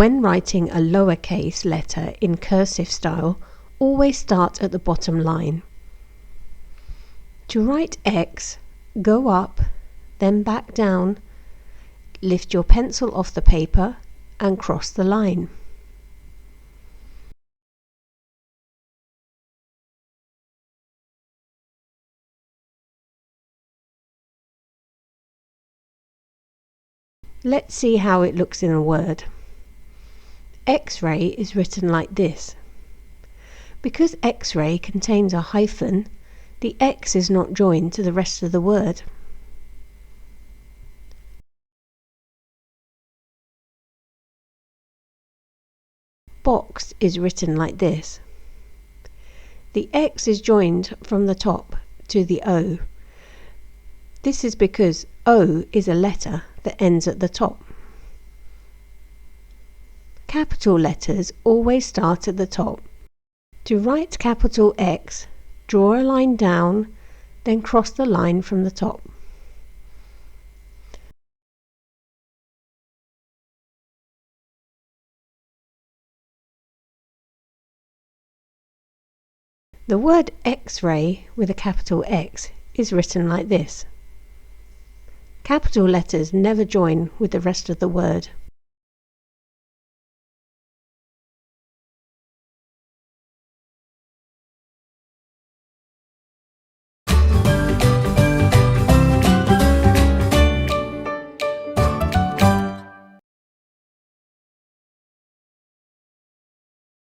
When writing a lowercase letter in cursive style, always start at the bottom line. To write X, go up, then back down, lift your pencil off the paper and cross the line. Let's see how it looks in a word. X-ray is written like this. Because X-ray contains a hyphen, the X is not joined to the rest of the word. Box is written like this. The X is joined from the top to the O. This is because O is a letter that ends at the top. Capital letters always start at the top. To write capital X, draw a line down, then cross the line from the top. The word X-ray with a capital X is written like this. Capital letters never join with the rest of the word.